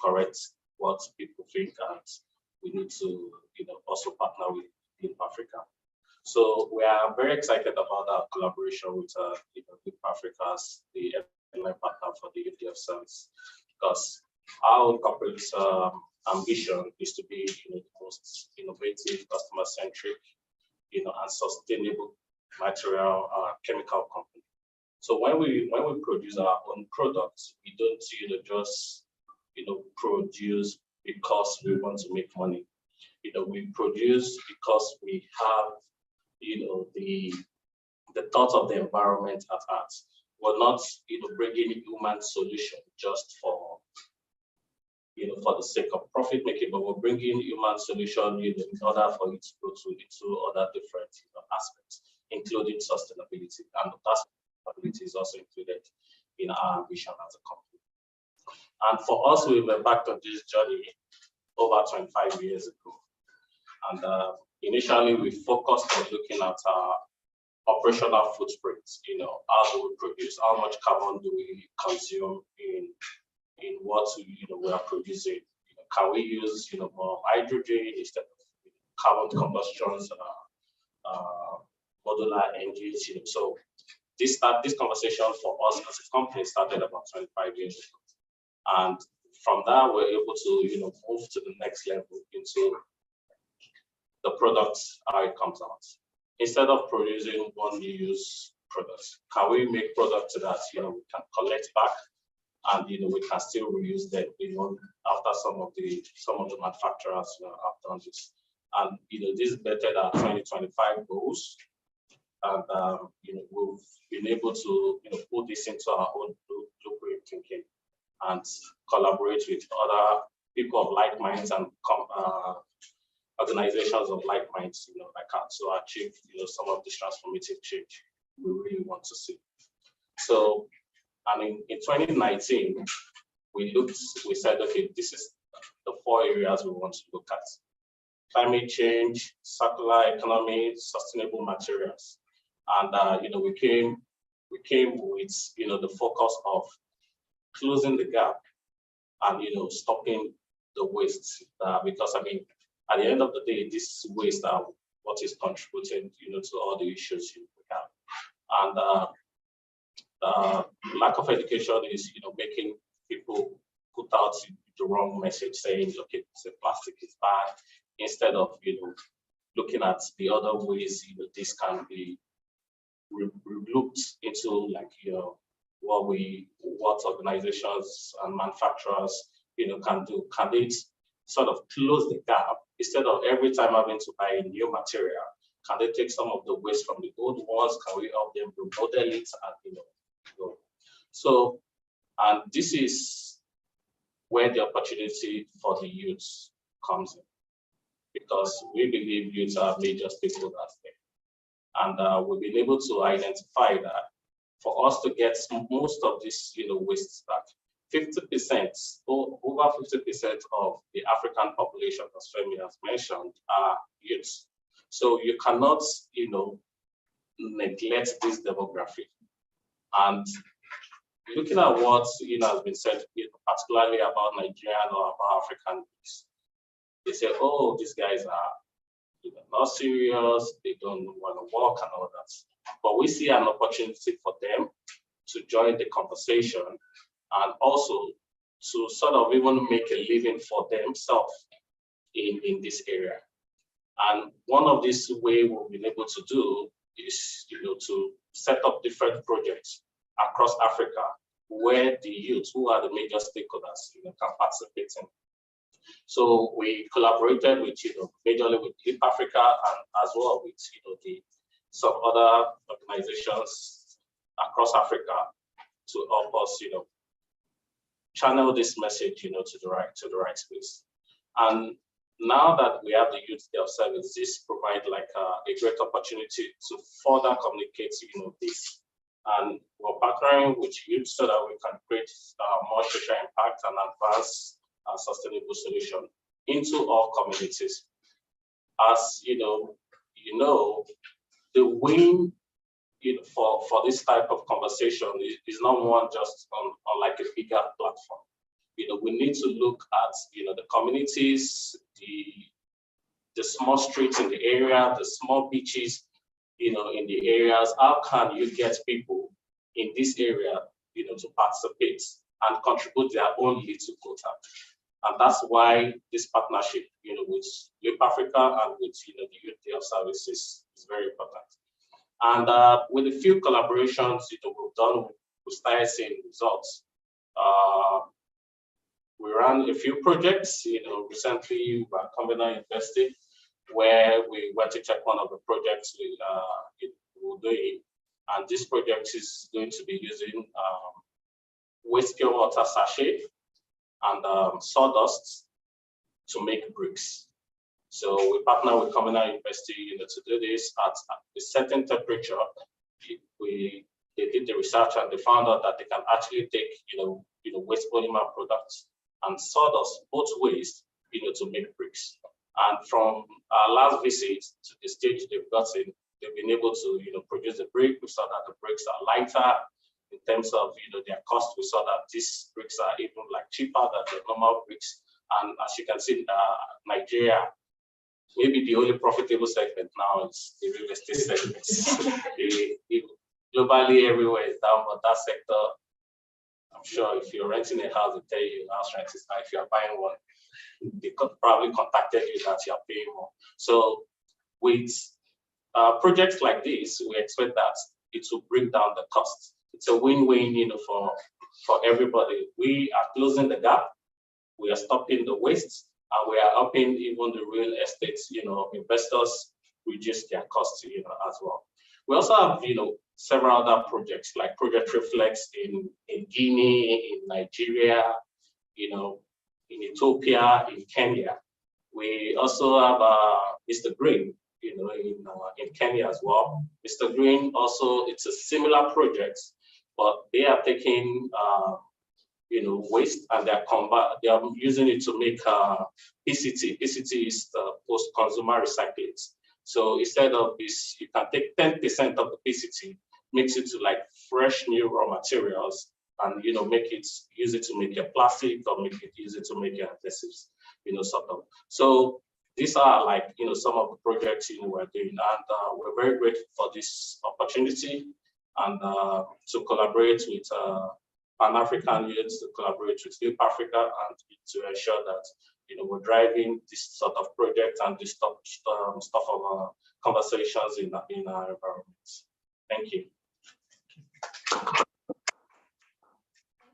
correct what people think, and we need to, also partner with Africa. So we are very excited about our collaboration with Africa as the airline partner for the UDF service, because our corporate ambition is to be the most innovative, customer-centric, and sustainable material chemical company. So when we produce our own products, we don't just produce because we want to make money. We produce because we have the thought of the environment at heart. We're not bringing human solution just for the sake of profit making, but we're bringing human solution in order for it to go into other different aspects, including sustainability, and that sustainability is also included in our ambition as a company. And for us, we were back on this journey over 25 years ago. And initially, we focused on looking at our operational footprints. How do we produce? How much carbon do we consume in what we are producing? Can we use more hydrogen instead of carbon combustions, modular engines? So this conversation for us as a company started about 25 years ago, and from that we're able to move to the next level into the product, how it comes out. Instead of producing one-use products, can we make products that we can collect back, and we can still reuse them after some of the manufacturers have done this. And this is better than 2025 goals, and we've been able to put this into our own blueprint thinking and collaborate with other people of like minds and organizations of like minds, to achieve some of this transformative change we really want to see. So, in 2019, we said, okay, this is the 4 areas we want to look at: climate change, circular economy, sustainable materials, and we came with the focus of closing the gap and stopping the waste, because at the end of the day, this waste are what is contributing to all the issues we have. And lack of education is making people put out the wrong message, saying, okay, plastic is bad, instead of looking at the other ways this can be looked into, like what organizations and manufacturers can do. Can they sort of close the gap instead of every time having to buy a new material? Can they take some of the waste from the old ones? Can we help them remodel it and go? So, and this is where the opportunity for the youth comes in, because we believe youth are major stakeholders there. And we've been able to identify that for us to get most of this waste back, 50%, over 50% of the African population, as Femi has mentioned, are youth. So you cannot, neglect this demographic. And looking at what has been said, particularly about Nigerian or about African youth, they say, oh, these guys are not serious, they don't want to work and all that. But we see an opportunity for them to join the conversation, and also to sort of even make a living for themselves in this area. And one of these ways we've been able to do is to set up different projects across Africa where the youth, who are the major stakeholders, can participate in. So we collaborated with majorly with Deep Africa, and as well with some other organizations across Africa to help us channel this message to the right space. And now that we have the youth self-service, this provides like a great opportunity to further communicate this. And we're partnering with youth so that we can create more social impact and advance a sustainable solution into all communities. As the win for this type of conversation is not one just on like a bigger platform. we need to look at, the communities, the small streets in the area, the small beaches, in the areas. How can you get people in this area, to participate and contribute their own little quota? And that's why this partnership, with Leap Africa and with, the Youth Day of Services is very important. And with a few collaborations, we've done, we started seeing results. We ran a few projects, recently at Covenant University, where we went to check one of the projects we're doing. And this project is going to be using waste pure water sachet and sawdust to make bricks. So we partner with Covenant University, to do this at a certain temperature. They did the research and they found out that they can actually take, waste polymer products and sawdust both ways, to make bricks. And from our last visit to the stage they've gotten, they've been able to, produce the brick. We saw that the bricks are lighter in terms of, their cost. We saw that these bricks are even like cheaper than the normal bricks. And as you can see, Nigeria, maybe the only profitable segment now is the real estate segment. Globally, everywhere is down, but that sector, I'm sure if you're renting a house, they tell you house rent is high. If you're buying one, they could probably contacted you that you're paying more. So with projects like this, we expect that it will bring down the cost. It's a win-win, for everybody. We are closing the gap. We are stopping the waste, and we are helping even the real estate, investors reduce their costs, as well. We also have, several other projects like Project Reflex in Guinea, in Nigeria, in Ethiopia, in Kenya. We also have Mr. Green, in Kenya as well. Mr. Green also, it's a similar project, but they are taking, waste and they are using it to make PCT. PCT is the post-consumer recycling. So instead of this, you can take 10% of the PCT, mix it to like fresh new raw materials, and use it to make your plastic or use it to make your adhesives, sort of. So these are like some of the projects we're doing, and we're very grateful for this opportunity and to collaborate with Pan-African youths, to collaborate with Leap Africa, and to ensure that we're driving this sort of project and this stuff of conversations in our environment. Thank you. Thank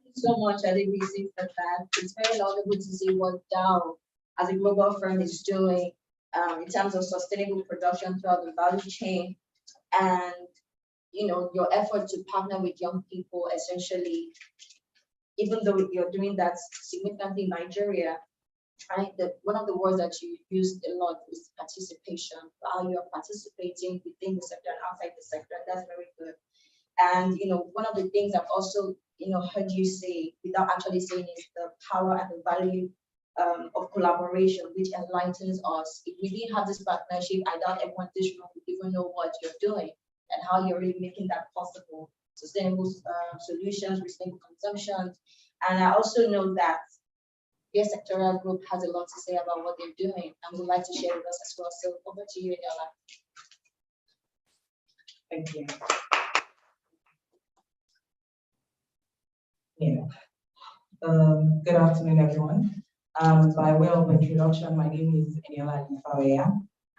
you so much, Adebisi, for that. It's very laudable to see what Dow as a global firm is doing in terms of sustainable production throughout the value chain, and your effort to partner with young people, essentially, even though you're doing that significantly in Nigeria. Right, one of the words that you used a lot is participation. How you are participating within the sector and outside the sector. That's very good. And one of the things I've also heard you say without actually saying is the power and the value of collaboration, which enlightens us. If we didn't have this partnership, I doubt everyone in this room would even know what you're doing and how you're really making that possible. Sustainable solutions, sustainable consumption. And I also know that your sectoral group has a lot to say about what they're doing and would like to share with us as well. So over to you, Ella. Thank you. Good afternoon, everyone. By way of introduction, my name is Eniola Ifawaya,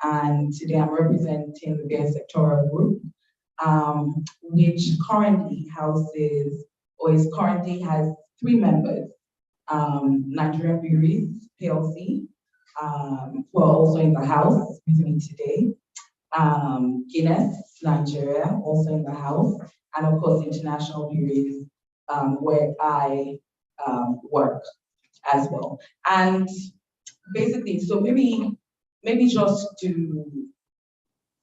and today I'm representing the BS Sectoral Group, which currently has 3 members. Nigerian Breweries PLC, who are also in the house with me today. Guinness Nigeria, also in the house, and of course International Breweries, where I work as well. And basically, so maybe just to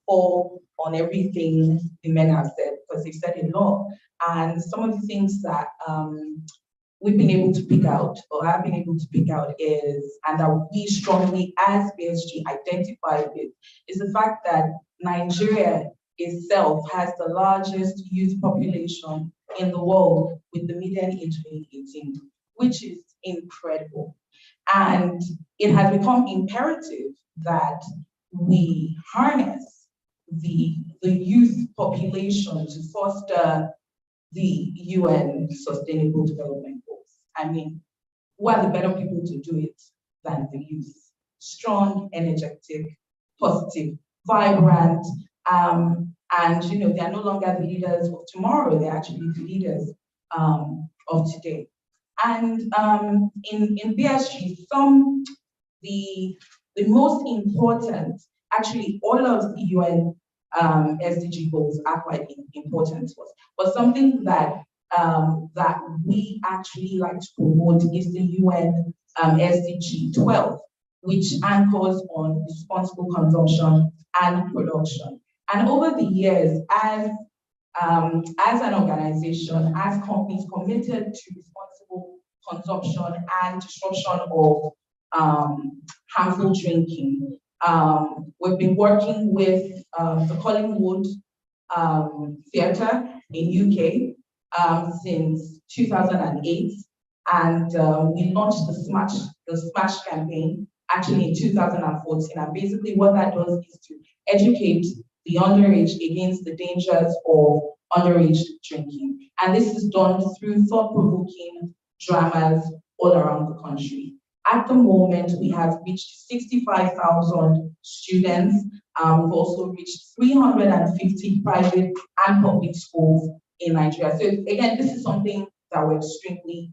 fall on everything the men have said, because they've said a lot, and some of the things that we've been able to pick out, or have been able to pick out, is, and that we strongly as BSG identify with, is the fact that Nigeria itself has the largest youth population in the world, with the median age being 18. which is incredible. And it has become imperative that we harness the youth population to foster the UN Sustainable Development Goals. I mean, who are the better people to do it than the youth? Strong, energetic, positive, vibrant, and they are no longer the leaders of tomorrow, they're actually the leaders of today. And in BSG, the most important, actually all of the UN SDG goals are quite important to us. But something that that we actually like to promote is the UN SDG 12, which anchors on responsible consumption and production. And over the years, as an organization, as companies committed to responsible consumption and disruption of harmful drinking, we've been working with the Collingwood Theatre in UK since 2008, and we launched the Smash campaign actually in 2014. And basically, what that does is to educate the underage against the dangers of underage drinking. And this is done through thought-provoking dramas all around the country. At the moment, we have reached 65,000 students. We've also reached 350 private and public schools in Nigeria. So again, this is something that we're extremely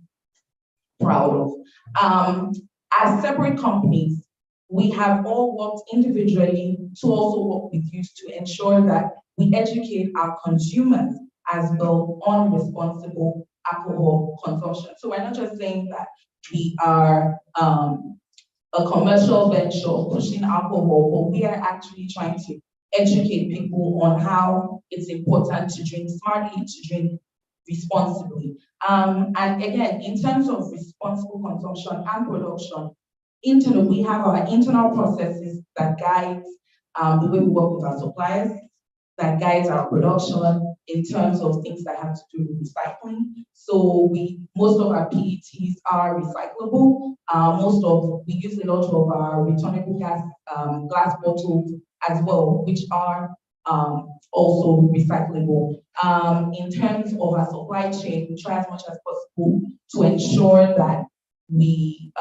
proud of. As separate companies, we have all worked individually to also work with youth to ensure that we educate our consumers as well on responsible alcohol consumption. So we're not just saying that we are a commercial venture pushing alcohol, but we are actually trying to educate people on how it's important to drink smartly, to drink responsibly. And again, in terms of responsible consumption and production, we have our internal processes that guide the way we work with our suppliers, that guides our production in terms of things that have to do with recycling. So most of our PETs are recyclable. We use a lot of our returnable glass bottles as well, which are also recyclable. In terms of our supply chain, we try as much as possible to ensure that we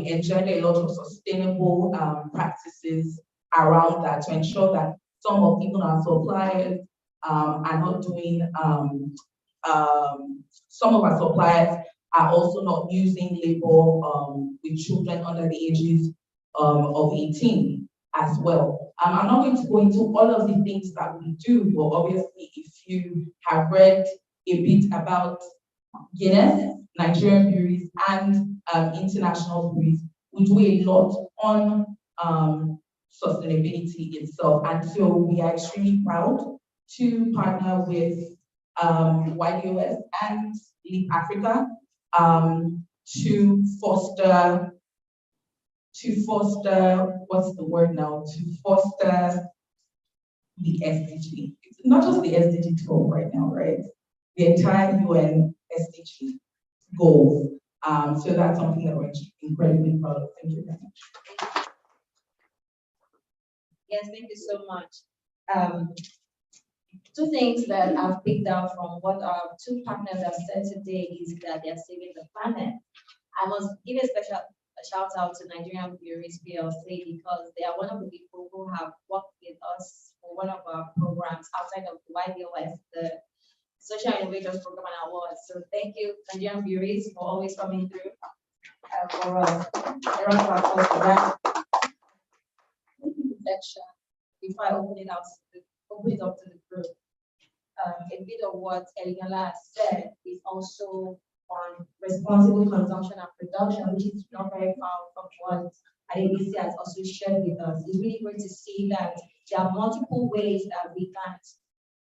engender a lot of sustainable practices around that, to ensure that some of even our suppliers are not doing, some of our suppliers are also not using labor with children under the ages of 18 as well. I'm not going to go into all of the things that we do, but obviously if you have read a bit about Guinness, Nigerian breweries, and international breweries, we do a lot on sustainability itself. And so we are extremely proud to partner with Ydos and Leap Africa to foster, what's the word now? To foster the SDG. It's not just the SDG 12 right now, right? The entire UN SDG goals. So that's something that we're incredibly proud of. Thank you very much. Yes, thank you so much. Two things that I've picked out from what our two partners have said today is that they're saving the planet. I must give a special shout out to Nigerian Breweries PLC because they are one of the people who have worked with us for one of our programs outside of the YBOS, the Social Innovators Program and Awards. So thank you, Nigerian Breweries, for always coming through for us. A round of applause for that. Section before I open it up to the group. A bit of what Eliana said is also on responsible consumption and production, which is not very far from what IABC has also shared with us. It's really great to see that there are multiple ways that we can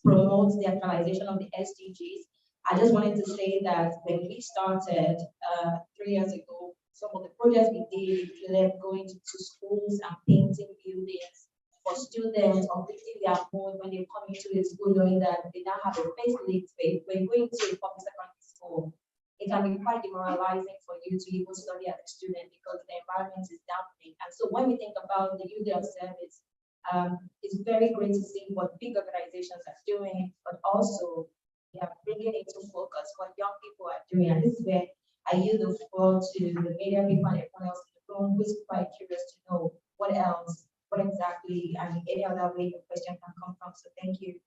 promote the actualization of the SDGs. I just wanted to say that when we started 3 years ago, some of the projects we did included going to schools and painting buildings for students, uplifting their mood when they come into the school, knowing that they now have a facelift when going to a public secondary school. it can be quite demoralizing for you to even study as a student because the environment is dampening. And so when we think about the UD of service, it's very great to see what big organizations are doing, but also bringing into focus what young people are doing. And this is where I yield the floor to the media people and everyone else in the room who's quite curious to know what else, what exactly, and any other way the question can come from. So thank you.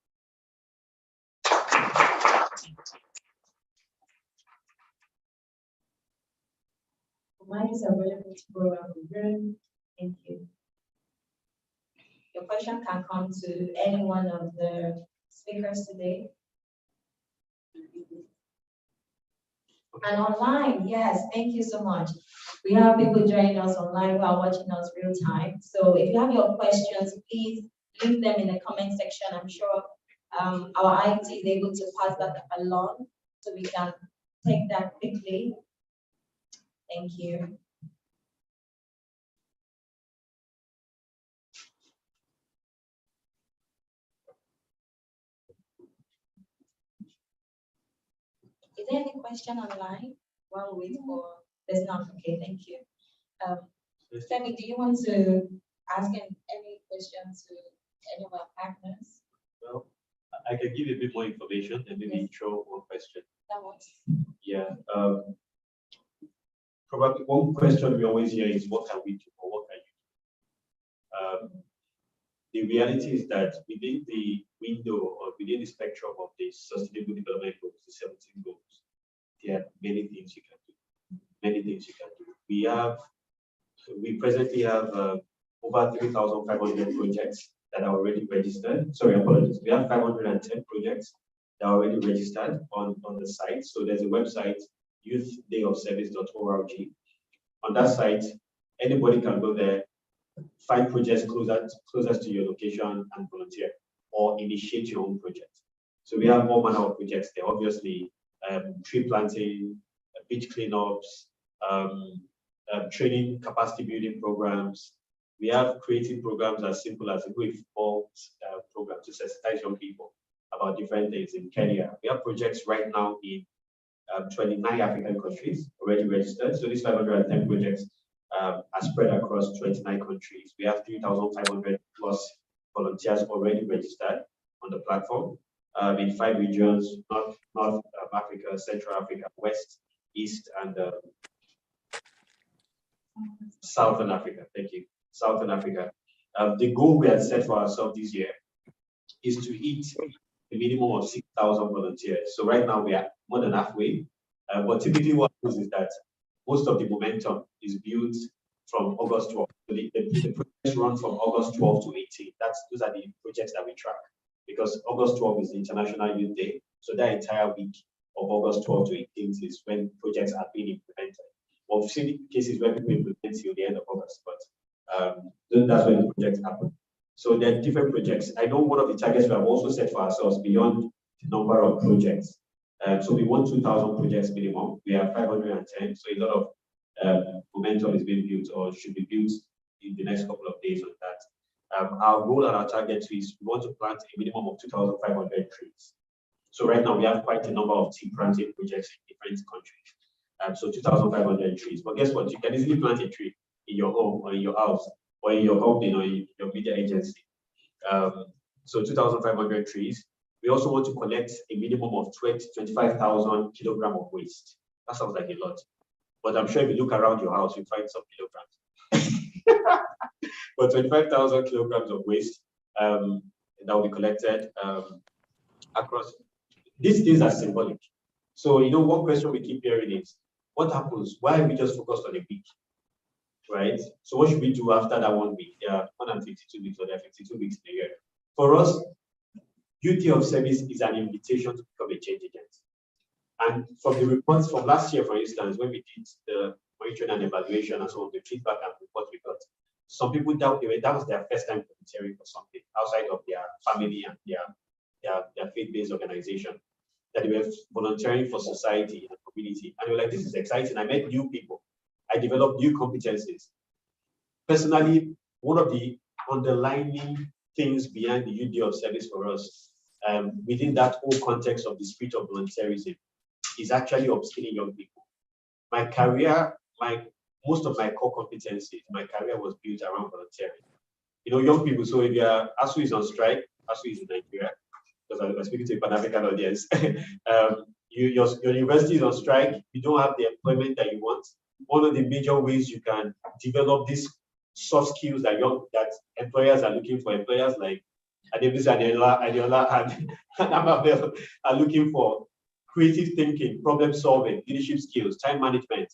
Mine is available to go around the room. Thank you. Your question can come to any one of the speakers today. And online, yes, thank you so much. We have people joining us online who are watching us real time. So if you have your questions, please leave them in the comment section. I'm sure our IT is able to pass that along so we can take that quickly. Thank you. Is there any question online while we wait for this? Not okay. Thank you. Femi, do you want to ask any questions to any of our partners? Well, I can give you a bit more information and maybe throw one question. That works. Yeah. Probably one question we always hear is, what can we do or what can you do? The reality is that within the window or within the spectrum of the Sustainable Development Goals, the 17 goals, there are many things you can do. Many things you can do. We presently have over 3,500 projects that are already registered. Sorry, apologies. We have 510 projects that are already registered on the site. So there's a website, youthdayofservice.org. On that site, anybody can go there, find projects closest to your location and volunteer or initiate your own project. So we have all manner of projects there, obviously, tree planting, beach cleanups, training, capacity building programs. We have creative programs as simple as a football program to sensitize young people about different things in Kenya. We have projects right now in 29 African countries already registered. So these 510 projects are spread across 29 countries. We have 3,500 plus volunteers already registered on the platform in 5 regions: North Africa, Central Africa, West, East, and Southern Africa. Thank you. Southern Africa. The goal we had set for ourselves this year is to hit a minimum of 6,000 volunteers. So right now we are more than halfway. But typically what happens is that most of the momentum is built from August 12th. The projects run from August 12th to 18th. Those are the projects that we track, because August 12th is the International Youth Day. So that entire week of August 12th to 18th is when projects are being implemented. Well, we've seen cases where people implement till the end of August, but that's when the projects happen. So there are different projects. I know one of the targets we have also set for ourselves beyond the number of projects. So we want 2,000 projects minimum. We have 510. So a lot of momentum is being built or should be built in the next couple of days on that. Our goal and our target is we want to plant a minimum of 2,500 trees. So right now we have quite a number of tree planting projects in different countries. So 2,500 trees. But guess what? You can easily plant a tree in your home or in your house or in your company or in your media agency. So 2,500 trees. We also want to collect a minimum of 25,000 kilograms of waste. That sounds like a lot. But I'm sure if you look around your house, you find some kilograms. But 25,000 kilograms of waste that will be collected across. These things are symbolic. So, one question we keep hearing is, what happens? Why are we just focused on a week? Right? So what should we do after that 1 week? There are 152 weeks, or there are 52 weeks in a year. For us, duty of service is an invitation to become a change agent. And from the reports from last year, for instance, when we did the monitoring and evaluation and some of the feedback and reports we got, some people that was their first time volunteering for something outside of their family and their faith-based organization, that they were volunteering for society and community. And they were like, this is exciting. I met new people. I developed new competencies. Personally, one of the underlying things behind the UD of service for us, within that whole context of the spirit of volunteerism, is actually upskilling young people. My career, most of my core competencies, my career was built around volunteering. You know, young people, so if ASU is on strike, ASU is in Nigeria, because I'm speaking to a Pan-African audience, your university is on strike, you don't have the employment that you want. One of the major ways you can develop these soft skills that employers are looking for, employers like Adiola and Amabel are looking for creative thinking, problem solving, leadership skills, time management,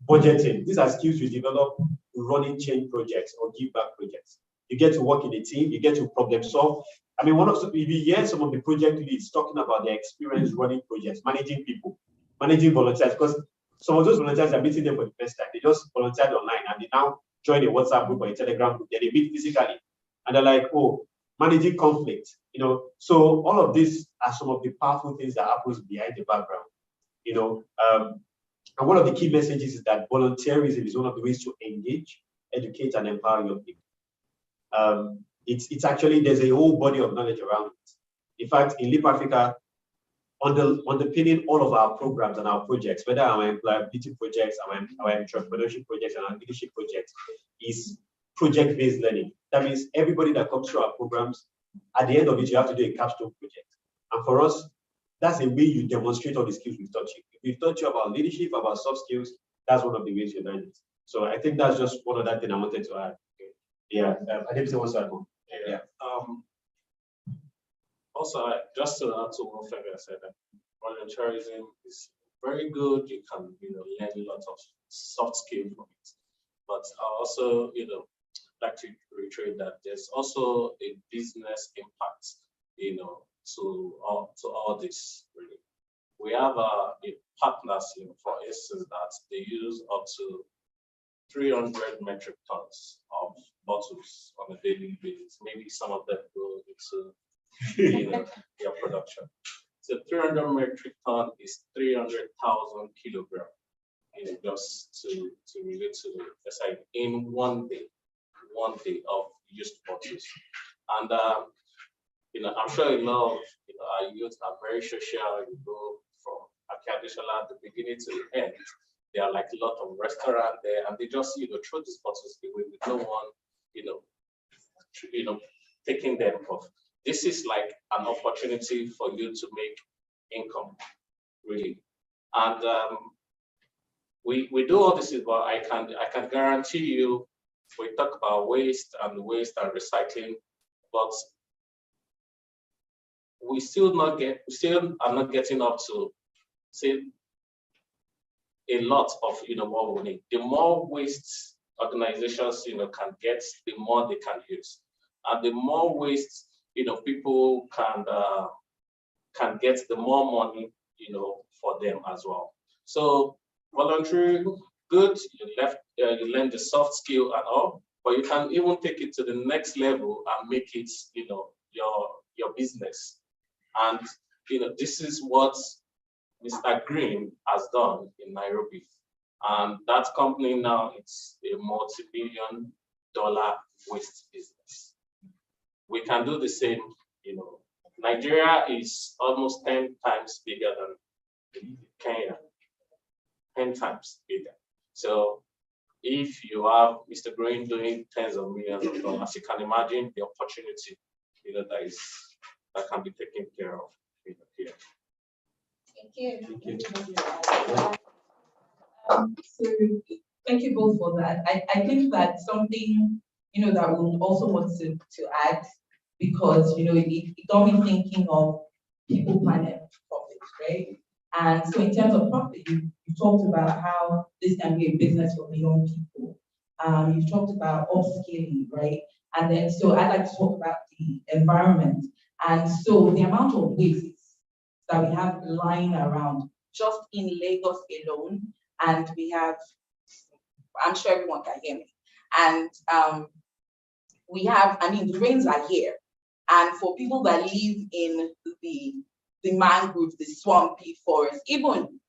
budgeting. These are skills you develop running change projects or give back projects. You get to work in a team, you get to problem solve. I mean, if you hear some of the project leads talking about their experience running projects, managing people, managing volunteers, because some of those volunteers are meeting them for the first time. They just volunteered online and they now join a WhatsApp group or a Telegram group. Then they meet physically. And they're like, oh, managing conflict, you know. So all of these are some of the powerful things that happens behind the background, you know. And one of the key messages is that volunteerism is one of the ways to engage, educate, and empower young people. It's actually, there's a whole body of knowledge around it. In fact, in Leap Africa, underpinning all of our programs and our projects, whether our employability projects, our entrepreneurship projects, and our leadership projects, is project-based learning. That means everybody that comes through our programs, at the end of it, you have to do a capstone project. And for us, that's a way you demonstrate all the skills we've taught you. If we've taught you about leadership, about soft skills, that's one of the ways you learn it. So I think that's just one other thing I wanted to add. Yeah, I didn't say what's that one. Yeah. Also, just to add to what Femi said, volunteerism is very good. You can, learn a lot of soft skills from it. But I also, like to reiterate that there's also a business impact, to all this. Really, we have a partners, for instance, that they use up to 300 metric tons of bottles on a daily basis. Maybe some of them go into their production. So 300 metric ton is 300,000 kilograms. Just to relate to the side in one day of used bottles. And I'm sure a lot of our youth are very social. You go from Akadishala at the beginning to the end. There are like a lot of restaurants there, and they just throw these bottles away with no one taking them off. This is like an opportunity for you to make income, really. And we do all this, but I can guarantee you, we talk about waste and recycling, but we still are not getting up to say a lot of what we need. The more waste organizations can get, the more they can use, and the more waste people can get, the more money for them as well. So voluntary, good. You learn the soft skill and all, but you can even take it to the next level and make it your business. And this is what Mr. Green has done in Nairobi. And that company now, it's a multi-billion-dollar waste business. We can do the same, Nigeria is almost 10 times bigger than Kenya, 10 times bigger. So if you have Mr. Green doing tens of millions of dollars, you can imagine the opportunity, that can be taken care of here. Thank you. Thank you. So thank you both for that. I think that something that we would also want to add, because it got me thinking of people, planet, profit, right? And so in terms of profit, you talked about how this can be a business for the young people. You've talked about upscaling, right? And then so I'd like to talk about the environment. And so the amount of waste that we have lying around just in Lagos alone, and we have, I'm sure everyone can hear me. And we have, the rains are here. And for people that live in the mangrove, the swampy forest, even on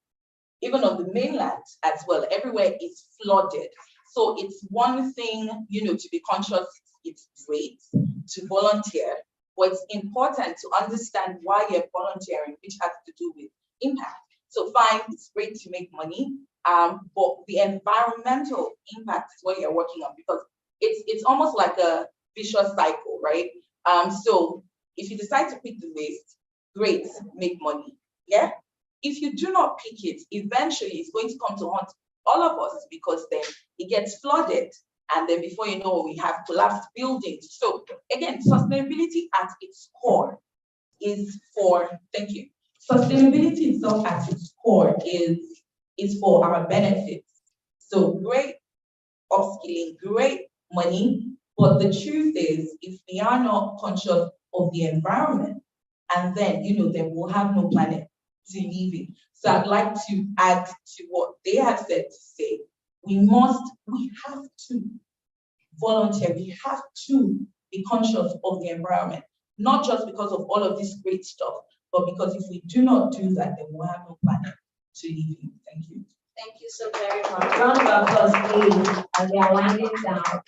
the mainland as well, everywhere is flooded. So it's one thing, to be conscious, it's great to volunteer, but it's important to understand why you're volunteering, which has to do with impact. So fine, it's great to make money, but the environmental impact is what you're working on, because it's almost like a vicious cycle, right? So if you decide to pick the waste, great, make money. Yeah. If you do not pick it, eventually it's going to come to haunt all of us, because then it gets flooded. And then before you know, we have collapsed buildings. So again, sustainability at its core is for, thank you. Sustainability itself at its core is for our benefits. So great upskilling, great money, but the truth is, if we are not conscious of the environment, and then, then we'll have no planet to live in. So I'd like to add to what they have said to say, we have to volunteer, we have to be conscious of the environment, not just because of all of this great stuff, but because if we do not do that, then we'll have no planet to live in. Thank you. Thank you so very much. Round of applause, please, as we are winding down.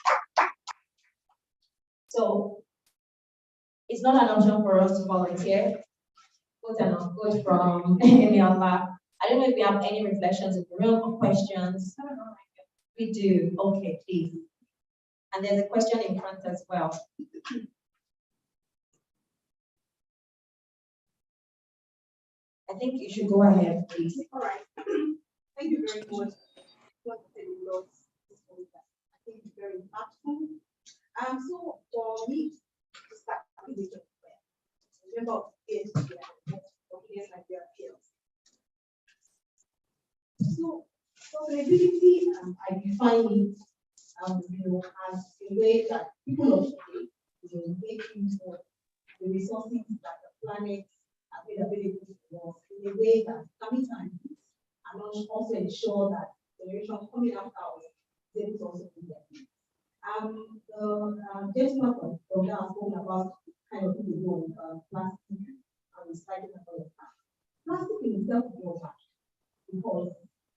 So it's not an option for us to volunteer. Quote and unquote from Emiamba. I don't know if we have any reflections in the room or questions. We do. Okay, please. And there's a question in front as well. I think you should go ahead, please. All right. Thank you very much. What you said a lot. I think it's very impactful. So for me to start with the member of PhD or years like their peers. So sustainability, I define it, as a way that people of today make use of the resources that the planet has made available to us in a way that coming time and also ensure that the generation coming after us is able to also do that. The gentleman from now spoke about kind of people doing plastic and recycling and all of that. Plastic in itself is not bad, because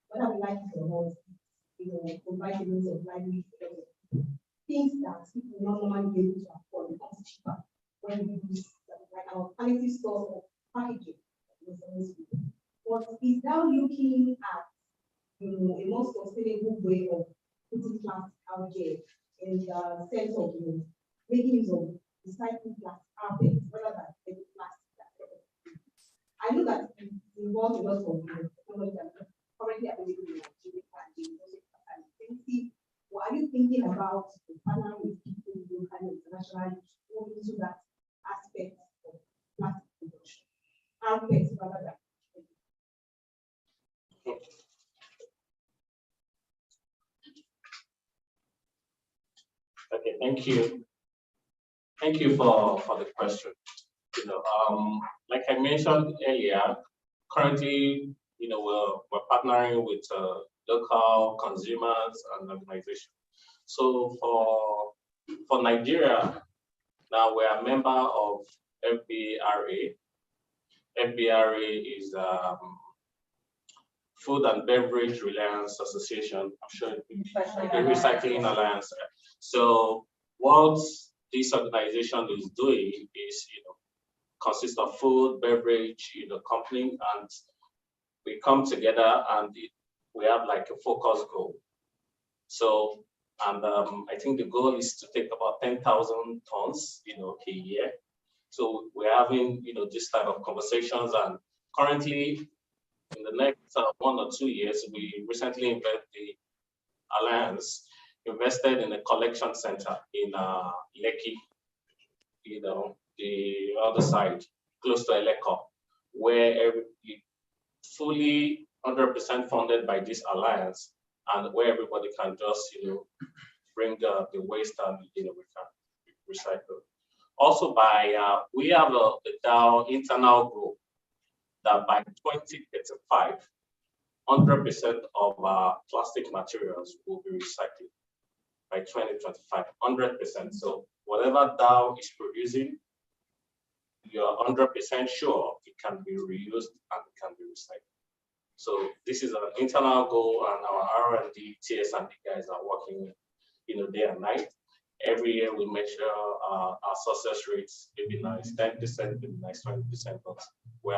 whether we like it or not, provide a means of livelihood, things that people normally be able to afford becomes cheaper when we use like an alternative source of packaging. But is now looking at a more sustainable way of putting plastic out there in the sense of making use of recycling plastic carpets rather than paper plastic. I know that it involves a lot of technology that currently available in Nigeria and expensive. What are you thinking about partnering with people who kind of internationally go into that aspect of plastic production? Carpets rather than. Okay, thank you. Thank you for the question. Like I mentioned earlier, currently, we're partnering with local consumers and organizations. So for Nigeria, now we're a member of FBRA. FBRA is Food and Beverage Reliance Association. I'm sure the Recycling Alliance. So what this organization is doing is, consists of food, beverage, company, and we come together and we have like a focus goal. So, and I think the goal is to take about 10,000 tons, a year. So we're having, this type of conversations, and currently in the next 1 or 2 years, we recently the Alliance invested in a collection center in Lekki, the other side, close to Eleko, where fully 100% funded by this alliance, and where everybody can just, bring the waste and, we can recycle. Also, we have our internal goal that by 2035, 100% of our plastic materials will be recycled by 2025, 100%. So whatever Dow is producing, you're 100% sure it can be reused and it can be recycled. So this is an internal goal, and our R&D, TS&D guys are working, day and night. Every year we measure our success rates. Maybe now it's 10%, maybe now it's 20%, but we're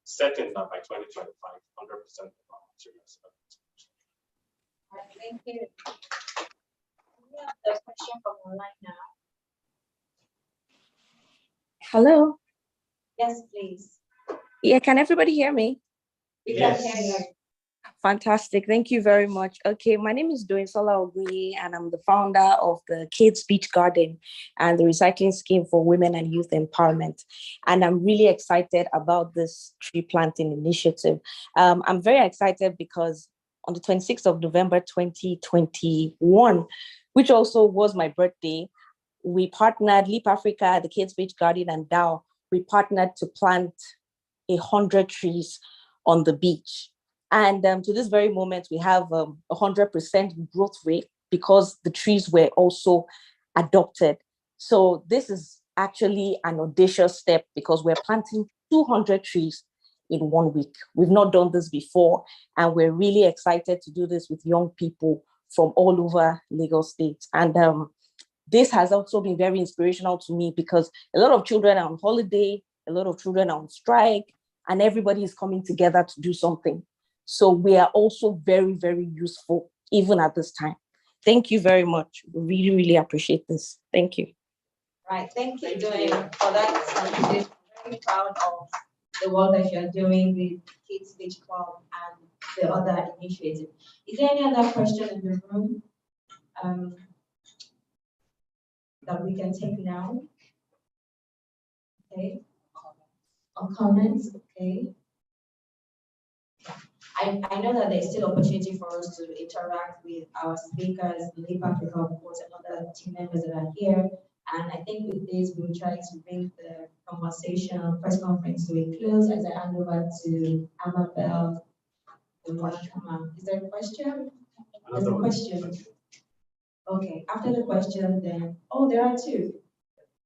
certain that by 2025, 100% of our materials are All right, thank you. We have the question from online now. Hello. Yes, please. Yeah, can everybody hear me? We Yes. can hear you. Fantastic. Thank you very much. Okay, my name is Doinsola Ogunyi, and I'm the founder of the Kids Beach Garden and the Recycling Scheme for Women and Youth Empowerment. And I'm really excited about this tree planting initiative. I'm very excited because on the 26th of November, 2021, which also was my birthday, we partnered, Leap Africa, the Kids Beach Garden, and DAO, we partnered to plant 100 trees on the beach. And to this very moment, we have 100% growth rate because the trees were also adopted. So this is actually an audacious step because we're planting 200 trees in 1 week. We've not done this before, and we're really excited to do this with young people from all over Lagos State. And this has also been very inspirational to me because a lot of children are on holiday, a lot of children are on strike, and everybody is coming together to do something. So we are also very, very useful, even at this time. Thank you very much. We really, really appreciate this. Thank you. Right, thank you, Doing, for that. I'm very proud of the work that you're doing with Kids Beach Club and the other initiative. Is there any other question in the room that we can take now? Okay. Or comments, okay. I know that there's still opportunity for us to interact with our speakers, the Leap Africa, of course, and other team members that are here. And I think with this, we'll try to bring the conversation, press conference to a close as I hand over to Amabel. Is there a question? There's a question. Okay, after the question, then, oh, there are two.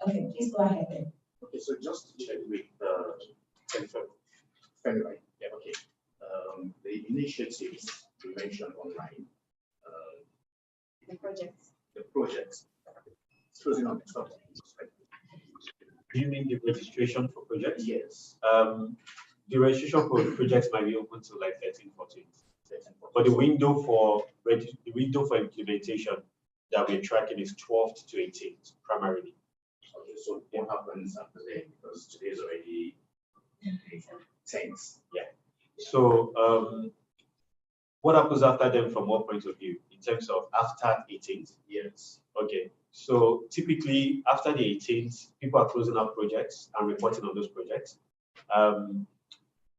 Okay, please go ahead then. Okay, so just to check with February, yeah, okay. The initiatives you mentioned online, The projects, closing on the top. Do you mean the registration for projects? Yes. The registration for projects might be open to like 13, 14. But the window for implementation that we're tracking is 12th to 18th primarily. Okay, so what happens after that? Because today is already 10th. Yeah. So what happens after them from what point of view in terms of after 18th? Yes. Okay. So typically after the 18th, people are closing out projects and reporting on those projects.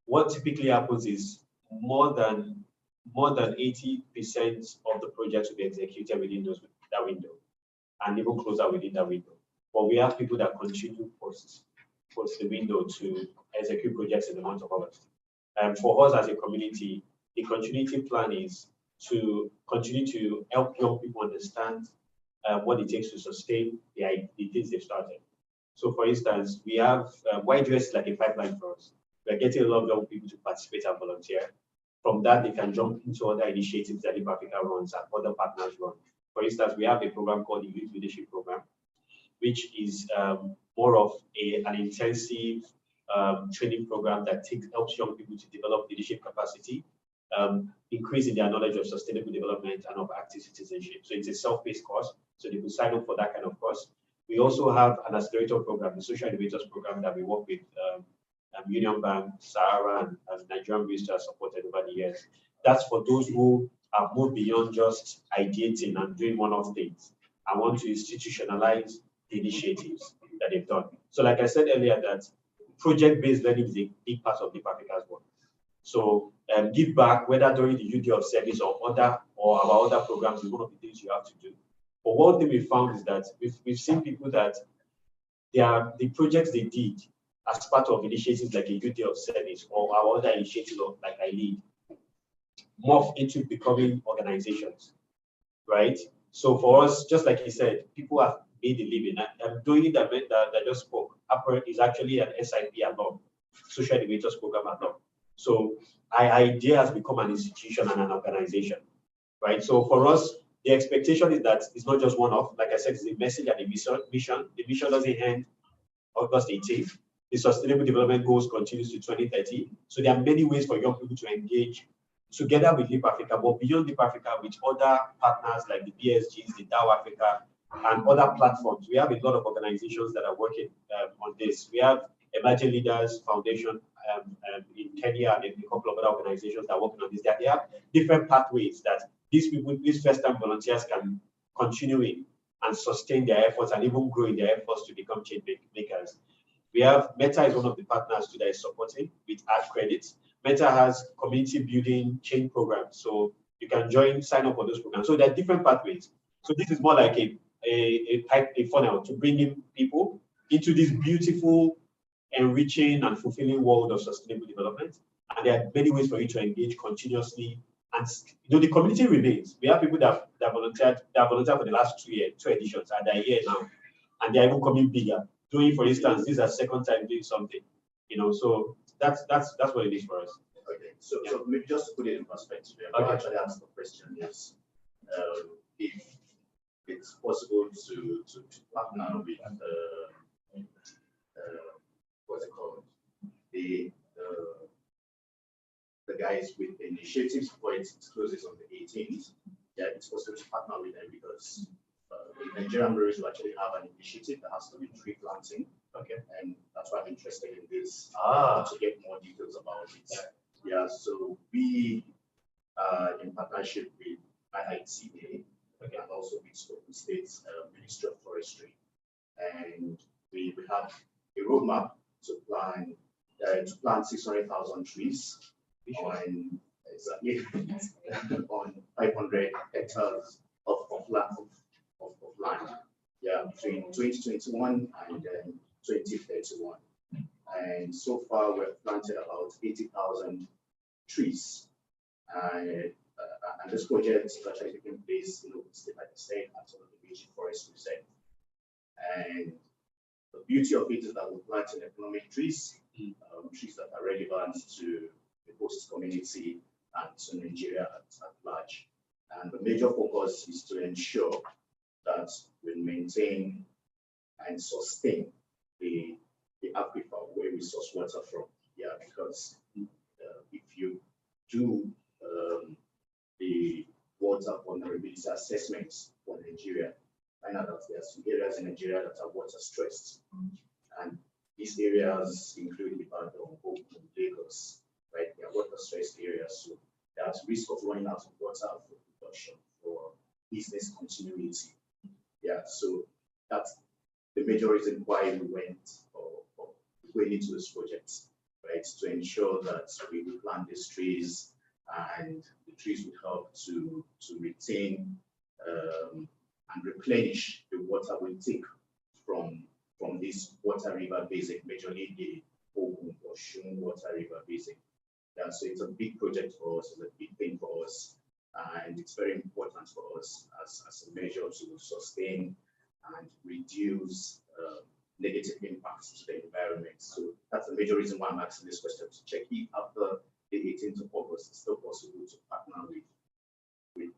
What typically happens is more than 80% of the projects will be executed within that window, and even closer within that window. But we have people that continue post the window to execute projects in the month of August. For us as a community, the continuity plan is to continue to help young people understand what it takes to sustain the things they've started. So for instance, we have Ydos is like a pipeline for us. We're getting a lot of young people to participate and volunteer. From that, they can jump into other initiatives that Leap Africa runs and other partners run. For instance, we have a program called the Youth Leadership Program, which is more of an intensive training program that helps young people to develop leadership capacity, increasing their knowledge of sustainable development and of active citizenship. So it's a self-paced course, so they can sign up for that kind of course. We also have an accelerator program, the Social Innovators program that we work with Union Bank, Sahara, and Nigerian Bridge have supported over the years. That's for those who have moved beyond just ideating and doing one-off things and want to institutionalize the initiatives that they've done. So like I said earlier, that project-based learning is a big part of Leap Africa's work. So give back, whether during the UD of service or our other programs, is one of the things you have to do. But one thing we found is that we've seen people that the projects they did as part of initiatives like a UD of service or our other initiatives like I lead, morph into becoming organizations, right? So for us, just like he said, people have made a living. I'm doing that I just spoke. Upper is actually an SIP alum, Social Innovators Program alum. So IDEA has become an institution and an organization, right? So for us, the expectation is that it's not just one-off. Like I said, it's a message and a mission. The mission doesn't end August 18th. the Sustainable Development Goals continues to 2030. So there are many ways for young people to engage together with Leap Africa, but beyond Leap Africa, with other partners like the BSGs, the DAO Africa, and other platforms. We have a lot of organizations that are working on this. We have Emerging Leaders Foundation in Kenya and a couple of other organizations that are working on this. They have different pathways that these people, these first-time volunteers, can continue in and sustain their efforts and even grow in their efforts to become change makers. We have Meta is one of the partners that is supporting with ad credits. Meta has community building change programs, so you can sign up for those programs. So there are different pathways. So this is more like a funnel to bring in people into this beautiful, enriching, and fulfilling world of sustainable development. And there are many ways for you to engage continuously. And the community remains. We have people that volunteered for the last 2 years, 2 editions, and they're here now, and they're even coming bigger. Doing, for instance, this is a second time doing something. So that's what it is for us. Okay, so maybe just to put it in perspective, I actually asked the question is if it's possible to partner with what's it called, the guys with initiatives before it closes on the 18th. Yeah, it's possible to partner with them because the Nigerian breweries will actually have an initiative that has to do with tree planting. Okay, and that's why I'm interested in this to get more details about it. Yeah, so we are in partnership with IITA and also with Open State's Ministry of Forestry, and we have a roadmap to plant 600,000 trees on exactly on 500 hectares of land. Yeah, between 2021 and 2031. And so far, we've planted about 80,000 trees. And this project is actually taking place in Open State, like I said, at some of the Beach Forest Reserve. And the beauty of it is that we're planting economic trees, trees that are relevant to the host community and to Nigeria at large. And the major focus is to ensure that we maintain and sustain the aquifer where we source water from. Yeah, because if you do the water vulnerability assessments for Nigeria, find out that there are some areas in Nigeria that are water stressed. And these areas include Ibadan, Ogun, Lagos, right? They are water stressed areas. So there's risk of running out of water for production, for business continuity. Yeah, so that's the major reason why we went into this project, right? To ensure that we plant these trees and the trees will help to retain and replenish the water we take from this water river basin, majorly the Ogun or Shun water river basin. Yeah, so it's a big project for us, it's a big thing for us, and it's very important for us as a measure to sustain and reduce negative impacts to the environment. So that's the major reason why I'm asking this question, to check if after the 18th of August it's still possible to partner with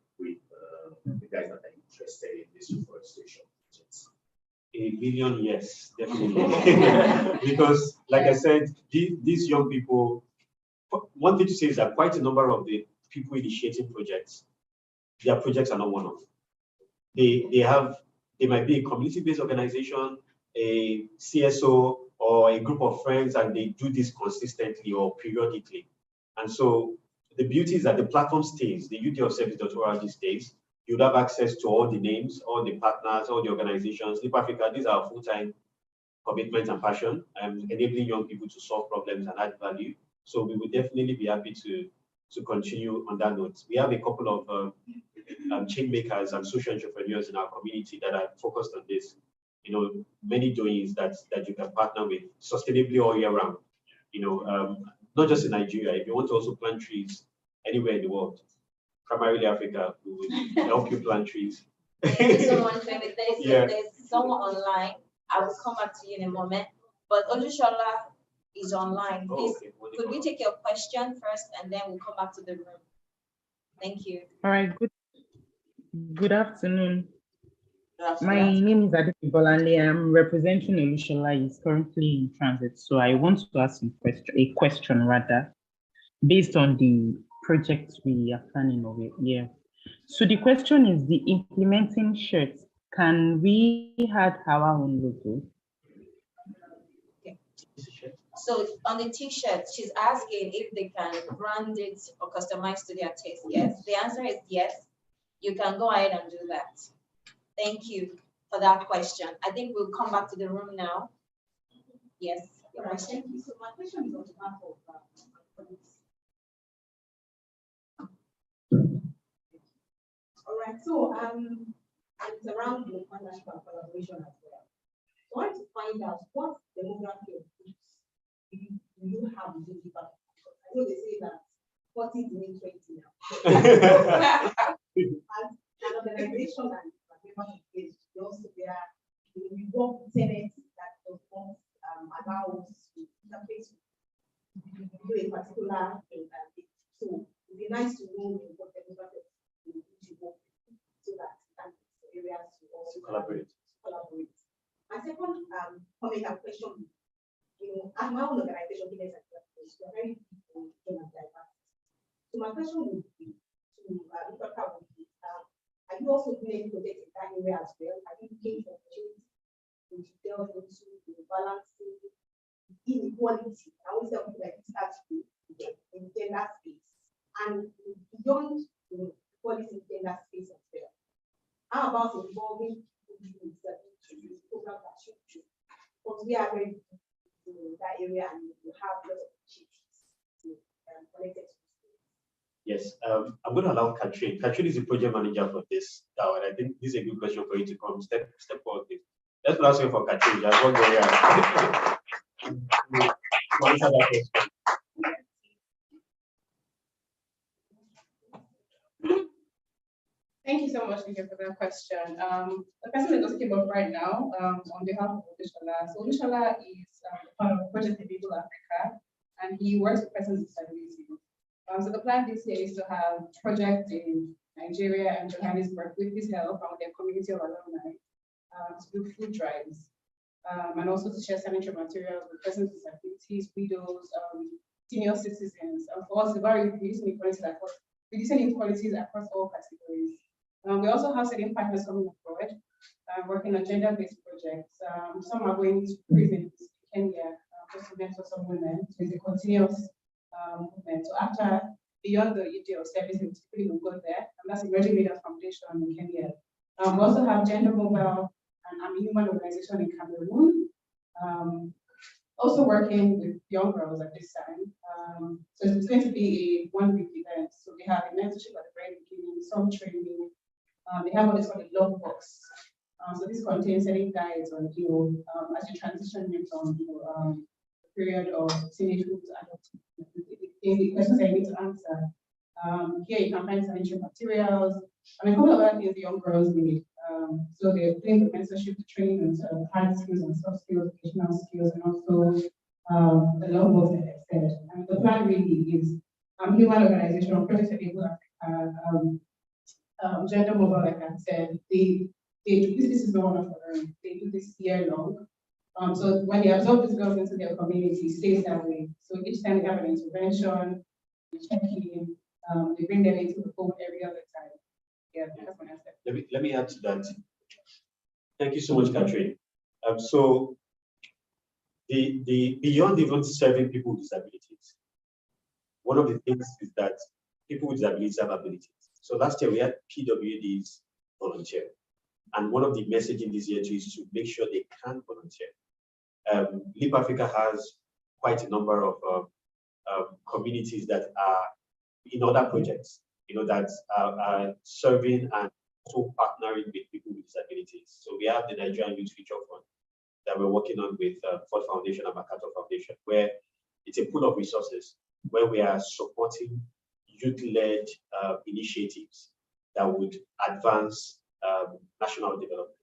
the guys that are interested in this reforestation projects. $1 billion, yes, definitely. Because, like I said, these young people, one thing to say is that quite a number of the people initiating projects, their projects are not one-off. They might be a community-based organization, a CSO, or a group of friends, and they do this consistently or periodically. And so the beauty is that the platform stays, the UTofService.org stays. You'd have access to all the names, all the partners, all the organizations. Leap Africa, these are full-time commitment and passion, enabling young people to solve problems and add value. So we would definitely be happy to continue on that note. We have a couple of change makers and social entrepreneurs in our community that are focused on this. Many doings that you can partner with sustainably all year round. Not just in Nigeria. If you want to also plant trees anywhere in the world, primarily Africa, we will help you plant trees. Thank you so much, David. There's Yeah. someone online. I will come back to you in a moment. But Olushola is online. Please, Okay. could we take your question first and then we'll come back to the room? Thank you. All right, good afternoon. My name is Aditi Bolande. I'm representing Olushola. He's currently in transit. So I want to ask him a question rather, based on the projects we are planning over here. So the question is the implementing shirts. Can we add our own logo? So on the t-shirt, she's asking if they can brand it or customize to their taste. Yes, the answer is yes. You can go ahead and do that. Thank you for that question. I think we'll come back to the room now. Yes, your All right, question. thank you. So my question is on behalf of all right, so it's around the partnership and collaboration as well. So I want to find out what demographic of groups do you have within the partnership? I know they say that 40 is in 20 now. And an organization and member engaged, they also we work with tenants that does not allow us to interface with do a particular thing. So it'd be nice to know what demographic you work with so that areas to also collaborate. My second comment and question, as my own organization, we are very people and diverse. So my question would be to are you also doing projects in that area as well? Are you looking for opportunities to delve into balancing inequality? I always tell people like this has to be in gender space and beyond equality in gender space as well. How about involving people with disabilities programs that should do? Because we are very in that area and you have lots of opportunities connected to. Yes, I'm going to allow Katrin. Katrin is the project manager for this tower, and I think this is a good question for you to come step forward with. Let's ask you for Katrin. Just one more Thank you so much, Vijay, for that question. The person that just came up right now on behalf of Olushola. So Olushola is part of Project Enable Africa, and he works with persons with disabilities. So the plan this year is to have projects in Nigeria and Johannesburg with his help and with their community of alumni to do food drives and also to share sanitary materials with persons with disabilities, widows, senior citizens. For us, reducing inequalities across all categories. We also have certain partners coming abroad, working on gender-based projects. Some are going to prisons in Kenya just to mentor some women. So it's a continuous movement. So after, beyond the Ydos service, we typically will go there, and that's a Ready-Made Foundation in Kenya. We also have Gender Mobile and I'm a Human Organization in Cameroon. Also working with young girls at this time. So it's going to be a one-week event. So we have a mentorship at the very beginning, some training. They have what is called a log box. So this contains setting guides on, as you transition from, the period of teenagehood to adulthood. The questions I need to answer. Here you can find sanitary materials and a couple of other things the young girls need. So they're doing the mentorship to train and hard skills and soft skills, educational skills, and also the log box that I said. And the plan really is human organization of Project Enable Africa, Gender Mobile, like I said, they do this is the one of they do this year long. So when they absorb these girls into their community, it stays that way. So each time they have an intervention, we check in, they bring them into the home every other time. Yeah, that's what I said. Let me add to that. Thank you so much, Katrin. So the beyond even serving people with disabilities, one of the things is that people with disabilities have abilities. So last year we had PWDs volunteer. And one of the messaging this year too is to make sure they can volunteer. Leap Africa has quite a number of communities that are in other projects, that are serving and also partnering with people with disabilities. So we have the Nigerian Youth Future Fund that we're working on with Ford Foundation and Makato Foundation, where it's a pool of resources where we are supporting youth-led initiatives that would advance national development.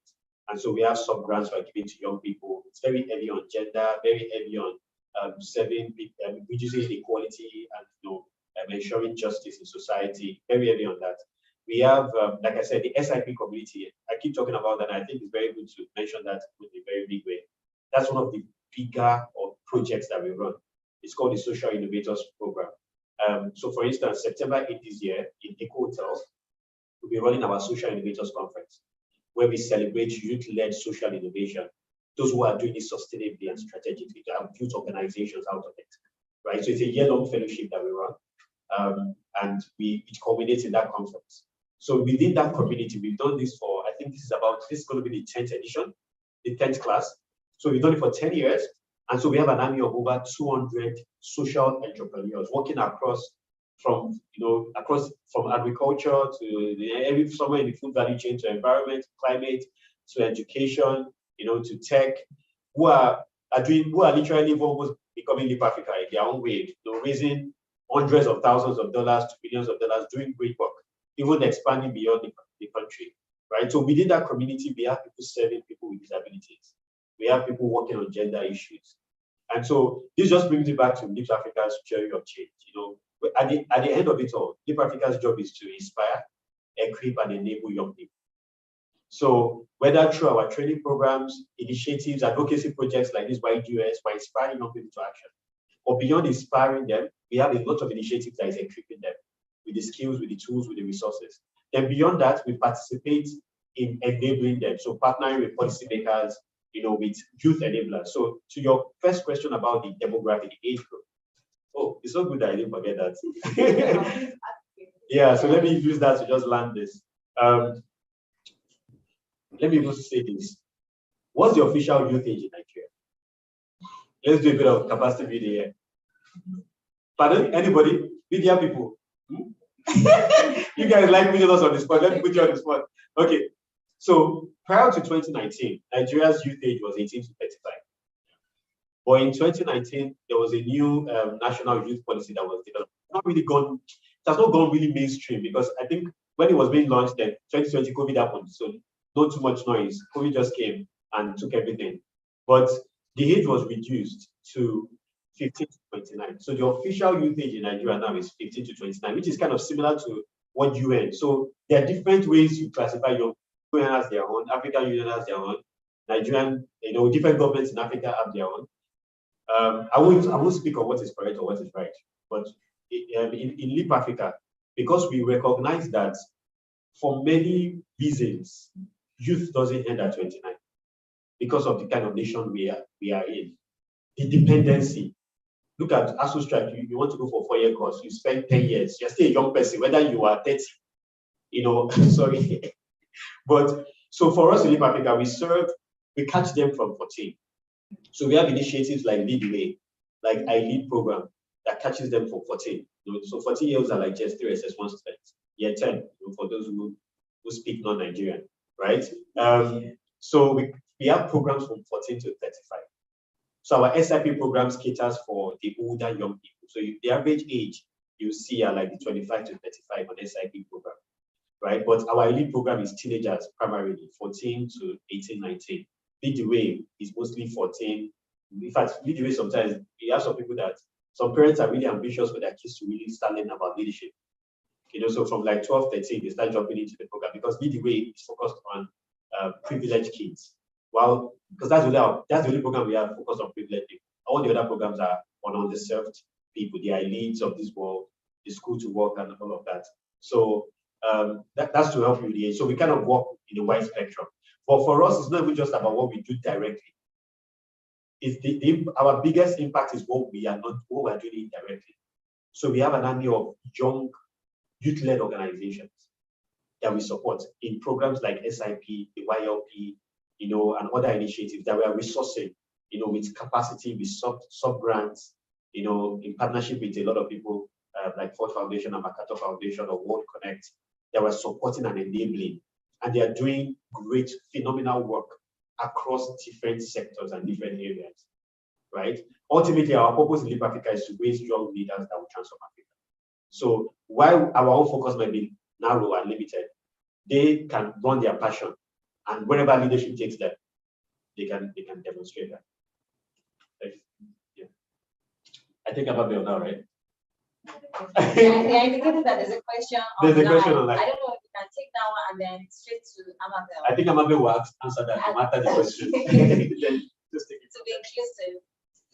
And so we have some grants we're giving to young people. It's very heavy on gender, very heavy on serving, reducing inequality and ensuring justice in society, very heavy on that. we have, like I said, the SIP community. I keep talking about that. And I think it's very good to mention that in a very big way. That's one of the bigger projects that we run. It's called the Social Innovators Program. So for instance, September 8th this year in Eco Hotel, we'll be running our Social Innovators Conference, where we celebrate youth-led social innovation, those who are doing it sustainably and strategically, to have youth organizations out of it, right? So it's a year-long fellowship that we run, and it culminates in that conference. So within that community, we've done this for, I think this is going to be the 10th edition, the 10th class. So we've done it for 10 years. And so we have an army of over 200 social entrepreneurs working from agriculture to somewhere in the food value chain, to environment, climate, to education, to tech, who are literally almost becoming Leap Africa in their own way, raising hundreds of thousands of dollars to billions of dollars, doing great work, even expanding beyond the country, right? So within that community, we have people serving people with disabilities. We have people working on gender issues. And so this just brings me back to Leap Africa's theory of change. At the end of it all, Leap Africa's job is to inspire, equip, and enable young people. So whether through our training programs, initiatives, advocacy projects like this Ydos, we're inspiring young people to action. Or beyond inspiring them, we have a lot of initiatives that is equipping them with the skills, with the tools, with the resources. Then beyond that, we participate in enabling them. So partnering with policymakers, with youth enablers. So to your first question about the demographic, the age group. Oh, it's so good that I didn't forget that. Yeah, so let me use that to just land this. Let me just say this. What's the official youth age in Nigeria? Let's do a bit of capacity building here. Pardon? Anybody? Media people? You guys like putting us on the spot. Let me put you on the spot. Okay. So prior to 2019, Nigeria's youth age was 18 to 35. But in 2019, there was a new national youth policy that was developed. It has not gone really mainstream, because I think when it was being launched, then 2020 COVID happened. So not too much noise. COVID just came and took everything. But the age was reduced to 15 to 29. So the official youth age in Nigeria now is 15 to 29, which is kind of similar to what UN. So there are different ways you classify young. UN has their own, African Union has their own, Nigerian, different governments in Africa have their own. I won't speak on what is correct or what is right, but in Leap Africa, because we recognize that for many reasons, youth doesn't end at 29 because of the kind of nation we are in. The dependency. Look at ASU Strike. You want to go for a 4-year course, you spend 10 years, you're still a young person, whether you are 30, sorry. But so for us in Leap Africa, we catch them from 14. So we have initiatives like Lead the Way, like I Lead program that catches them from 14. So 14-year-olds are like just 3 SS1 students, year 10, for those who speak non-Nigerian, right? So we have programs from 14 to 35. So our SIP programs caters for the older young people. So the average age you see are like the 25 to 35 on SIP program, right? But our elite program is teenagers primarily, 14 to 18, 19. Lead the Way is mostly 14. In fact, Lead the Way sometimes, we have some parents are really ambitious for their kids to really start learning about leadership. So from like 12, 13, they start jumping into the program, because Lead the Way is focused on privileged kids. Well, because that's the only program we have focused on privileged people. All the other programs are on underserved people, the elites of this world, the school to work and all of that. So that's to help you with the age. So we kind of work in a wide spectrum. But for us, it's not even just about what we do directly. It's our biggest impact is what we are doing indirectly. So we have an army of young youth-led organizations that we support in programs like SIP, the YLP, and other initiatives that we are resourcing, with capacity, with sub-grants, in partnership with a lot of people like Ford Foundation and Makato Foundation or World Connect, that we're supporting and enabling. And they are doing great, phenomenal work across different sectors and different areas, right? Ultimately, our purpose in Leap Africa is to raise young leaders that will transform Africa. So while our own focus might be narrow and limited, they can run their passion, and wherever leadership takes them, they can demonstrate that. Yeah. I think I'm available now, right? Yeah, I indicated that there's a question There's a online. question online. I don't know if you that one and then straight to Amabel. I think Amabe will answer that no matter the question. Then just take it. To be inclusive.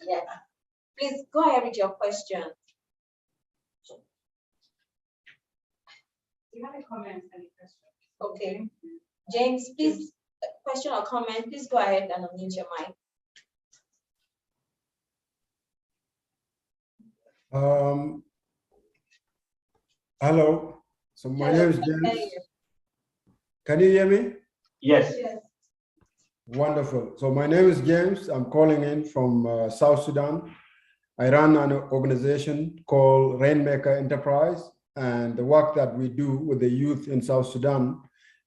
Yeah. Please go ahead with your question. Do you have any comments, any questions? Okay. James, please, question or comment, please go ahead and unmute your mic. Hello. So my Hello, name is I can hear James. you. Can you hear me? Yes. Wonderful. So my name is James. I'm calling in from South Sudan. I run an organization called Rainmaker Enterprise, and the work that we do with the youth in South Sudan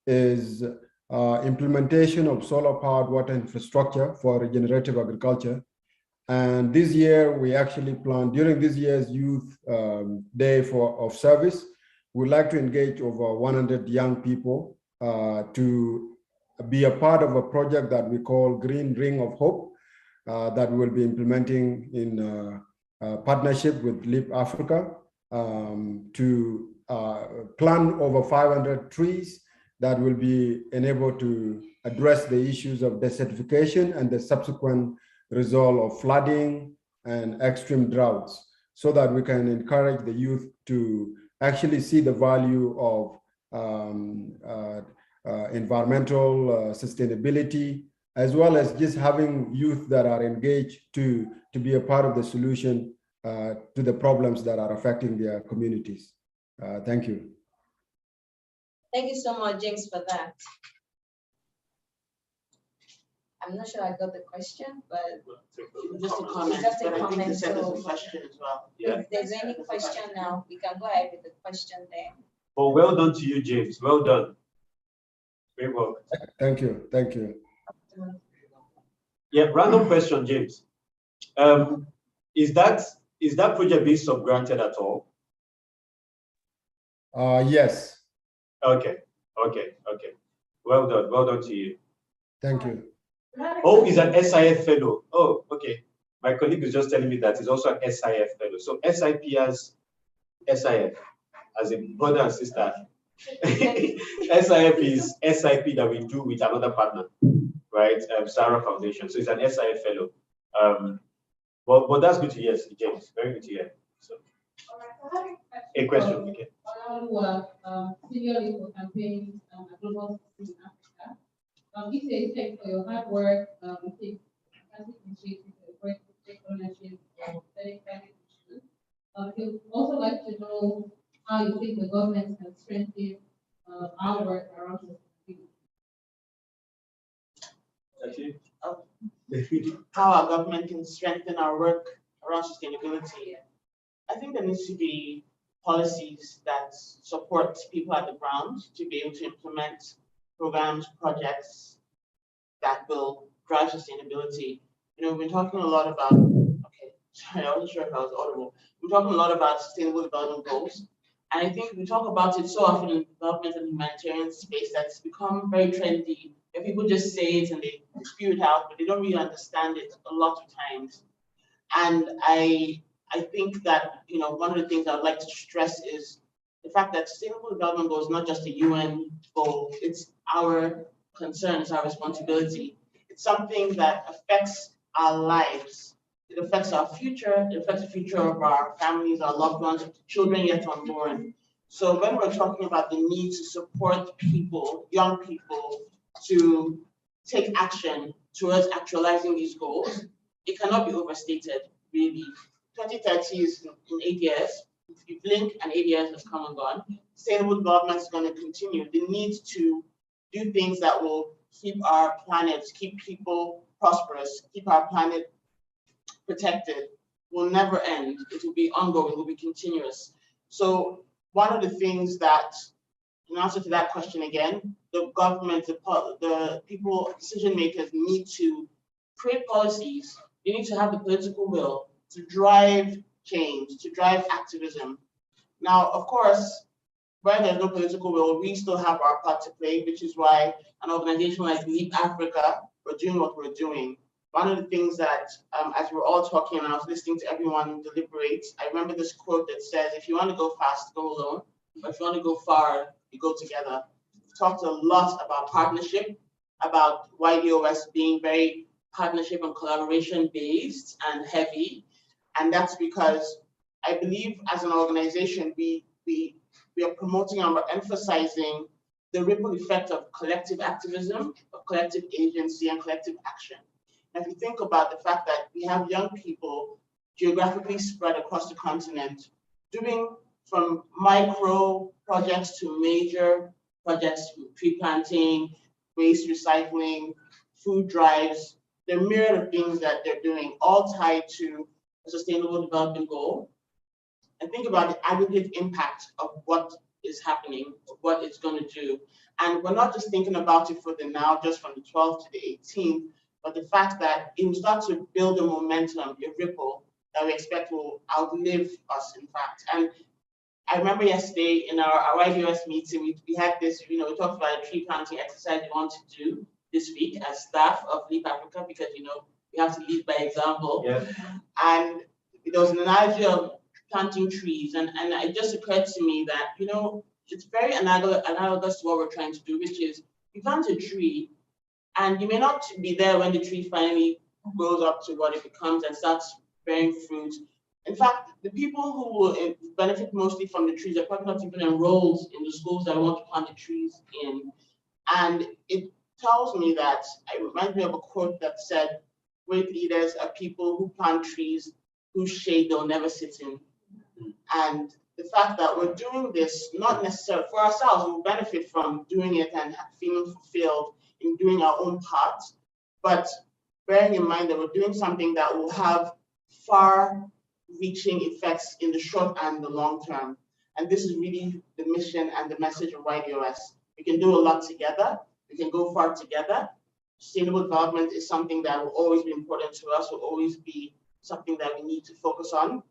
is implementation of solar-powered water infrastructure for regenerative agriculture. And this year, we actually plan, during this year's Youth Day of Service, we'd like to engage over 100 young people to be a part of a project that we call Green Ring of Hope that we'll be implementing in partnership with Leap Africa to plant over 500 trees that will be enabled to address the issues of desertification and the subsequent result of flooding and extreme droughts, so that we can encourage the youth to actually see the value of environmental sustainability, as well as just having youth that are engaged to be a part of the solution to the problems that are affecting their communities. Thank you. Thank you so much, James, for that. I'm not sure I got the question, but Just a comment, Just a but I think comment, you said there's so- a question as well. Yeah. if there's any question now, we can go ahead with the question there. Well, well done to you, James. Well done. Very well. Thank you. Thank you. Yeah, random question, James. Is that project being sub-granted at all? Yes. Okay. Well done to you. Thank you. Oh, he's an SIF fellow. Oh, okay. My colleague is just telling me that he's also an SIF fellow. So SIP as SIF, as a brother and sister. SIF is SIP that we do with another partner, right? Sarah Foundation. So he's an SIF fellow. But that's good to hear, James. Very good to hear. So, a question. Okay. Senior legal campaigns and global in Africa. He says, thanks for your hard work. Take fantastic initiative for take ownership of very climate issues. He would also like to know how you think the government can strengthen our work around sustainability. How our government can strengthen our work around sustainability. I think there needs to be policies that support people at the ground to be able to implement programs, projects that will drive sustainability. You know, we've been talking a lot about, okay, sorry, I wasn't sure if I was audible. We're talking a lot about sustainable development goals. And I think we talk about it so often in development and humanitarian space that it's become very trendy. And people just say it and they spew it out, but they don't really understand it a lot of times. And I think that, you know, one of the things I would like to stress is the fact that sustainable development goal is not just a UN goal, it's our concern, it's our responsibility. It's something that affects our lives. It affects our future, it affects the future of our families, our loved ones, children yet unborn. So when we're talking about the need to support people, young people, to take action towards actualizing these goals, it cannot be overstated, really. 2030 is in 8 years. If you blink and 8 years has come and gone, sustainable development is going to continue. The need to do things that will keep our planet, keep people prosperous, keep our planet protected will never end. It will be ongoing, it will be continuous. So one of the things that, in answer to that question again, the government, the people, decision makers need to create policies. They need to have the political will to drive change, to drive activism. Now, of course, where there's no political will, we still have our part to play, which is why an organization like Leap Africa, we're doing what we're doing. One of the things that, as we're all talking and I was listening to everyone deliberate, I remember this quote that says, if you want to go fast, go alone, but if you want to go far, you go together. talked a lot about partnership, about Ydos being very partnership and collaboration based and heavy. And that's because I believe as an organization, we are promoting and we're emphasizing the ripple effect of collective activism, of collective agency and collective action. And if you think about the fact that we have young people geographically spread across the continent, doing from micro projects to major projects, tree planting, waste recycling, food drives, the myriad of things that they're doing, all tied to a sustainable development goal. And think about the aggregate impact of what is happening, of what it's going to do. And we're not just thinking about it for the now, just from the 12th to the 18th, but the fact that it will start to build a momentum, a ripple that we expect will outlive us, in fact. And I remember yesterday in our Ydos meeting, we had this, we talked about a tree planting exercise we want to do this week as staff of Leap Africa, because, we have to lead by example. Yeah. And there was an analogy of planting trees. And it just occurred to me that, it's very analogous to what we're trying to do, which is you plant a tree and you may not be there when the tree finally grows up to what it becomes and starts bearing fruit. In fact, the people who will benefit mostly from the trees are probably not even enrolled in the schools that want to plant the trees in. And it tells me that, it reminds me of a quote that said, great leaders are people who plant trees whose shade they'll never sit in. And the fact that we're doing this, not necessarily for ourselves, we'll benefit from doing it and feeling fulfilled in doing our own part, but bearing in mind that we're doing something that will have far-reaching effects in the short and the long term. And this is really the mission and the message of Ydos. We can do a lot together. We can go far together. Sustainable development is something that will always be important to us, will always be something that we need to focus on.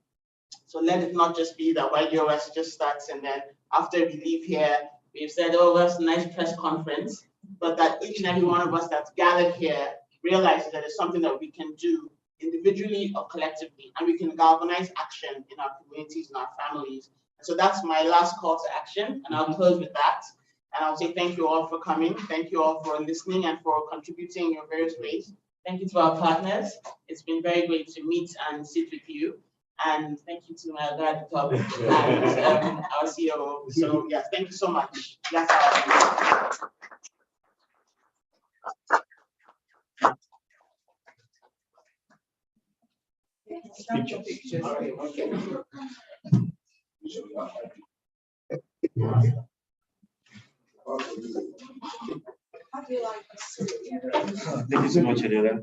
So let it not just be that Ydos just starts and then after we leave here, we've said, oh, that's a nice press conference, but that each and every one of us that's gathered here realizes that it's something that we can do individually or collectively, and we can galvanize action in our communities and our families. And so that's my last call to action, and I'll close with that. And I'll say thank you all for coming. Thank you all for listening and for contributing in your various ways. Thank you to our partners. It's been very great to meet and sit with you. And thank you to my guy at the top and our CEO. So yes, thank you so much. That's all. Thank you so much, Adela.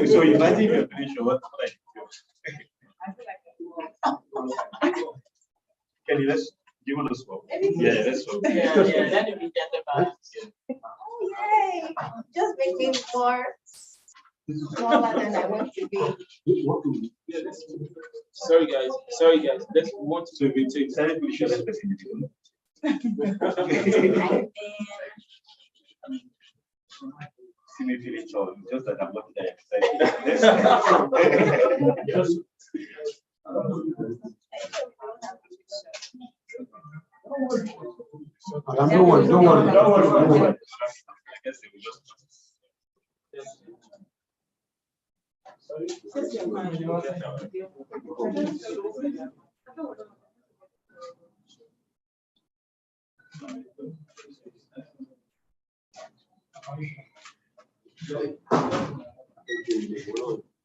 So imagine you're pretty sure what Kelly, do you want to swap? Yeah, let's swap. Yeah, let me get the balance. Oh, yay. Just make me more smaller than I want to be. Sorry guys. Let's want to be excited. We should see me feeling tall, just that I'm not that excited. Yes. Don't worry. I guess they will just.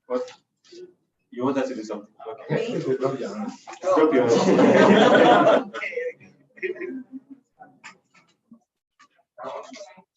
What? You want us to do something? Okay. Drop your